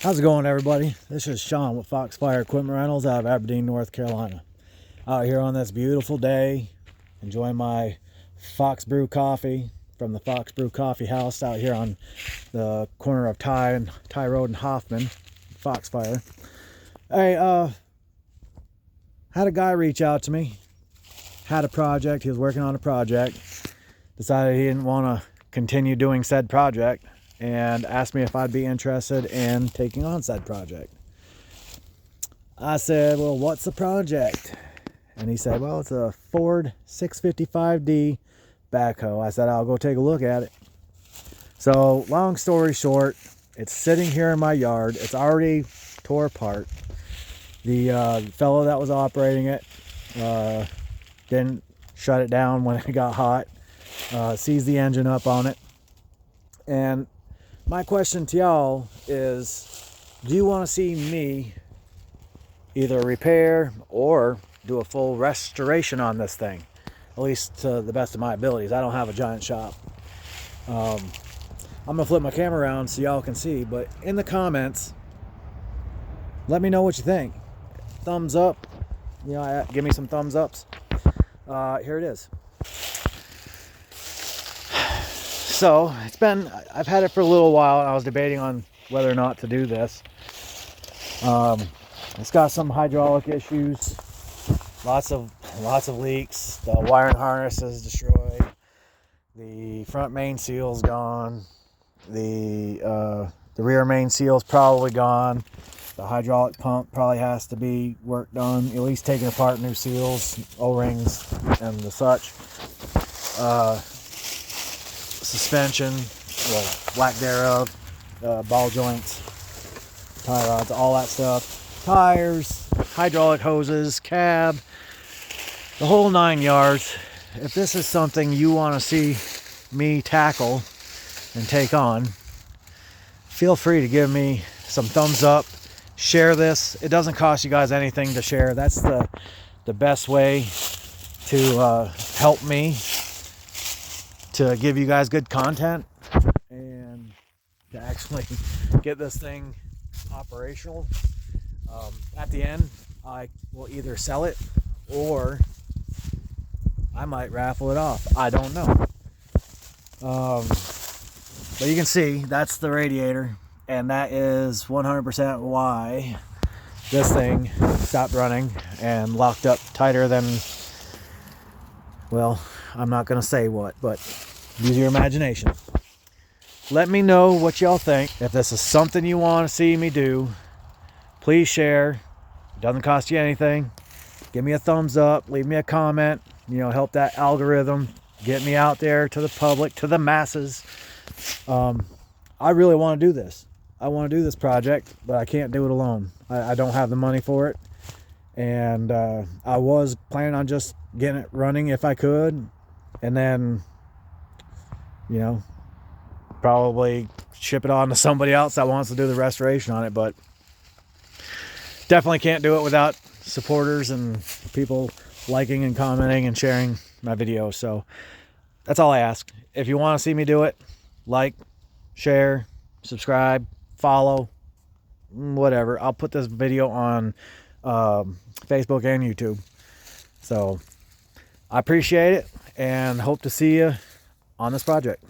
How's it going, everybody? This is Sean with Foxfire Equipment Rentals out of Aberdeen, North Carolina. Out here on this beautiful day, enjoying my Fox Brew coffee from the Fox Brew Coffee House out here on the corner of Ty Road and Hoffman, Foxfire. Hey, had a guy reach out to me. Had a project. He was working on a project. Decided he didn't want to continue doing said project, and asked me if I'd be interested in taking on said project. I said, well, what's the project? And he said, well, it's a Ford 655D backhoe. I said, I'll go take a look at it. So long story short, it's sitting here in my yard. It's already tore apart. The fellow that was operating it didn't shut it down when it got hot. Seized the engine up on it. And my question to y'all is, do you want to see me either repair or do a full restoration on this thing? At least to the best of my abilities. I don't have a giant shop. I'm going to flip my camera around so y'all can see, but in the comments, let me know what you think. Thumbs up. You know, give me some thumbs ups. Here it is. So I've had it for a little while, and I was debating on whether or not to do this. It's got some hydraulic issues, lots of leaks. The wiring harness is destroyed. The front main seal's gone. The rear main seal's probably gone. The hydraulic pump probably has to be worked on, at least taking apart new seals, O-rings, and the such. Suspension, well, lack thereof, ball joints, tie rods, all that stuff, tires, hydraulic hoses, cab, the whole 9 yards. If this is something you want to see me tackle and take on, feel free to give me some thumbs up. Share this. It doesn't cost you guys anything to share. That's the best way to help me to give you guys good content and to actually get this thing operational. At the end, I will either sell it or I might raffle it off. I don't know. But you can see that's the radiator, and that is 100% why this thing stopped running and locked up tighter than, well, I'm not going to say what, but use your imagination. Let me know what y'all think. If this is something you want to see me do, please share. It doesn't cost you anything. Give me a thumbs up. Leave me a comment. You know, help that algorithm get me out there to the public, to the masses. I really want to do this. I want to do this project, but I can't do it alone. I don't have the money for it. And I was planning on just getting it running if I could. And then, you know, probably ship it on to somebody else that wants to do the restoration on it. But definitely can't do it without supporters and people liking and commenting and sharing my videos. So that's all I ask. If you want to see me do it, like, share, subscribe, follow, whatever. I'll put this video on Facebook and YouTube. So I appreciate it and hope to see you on this project.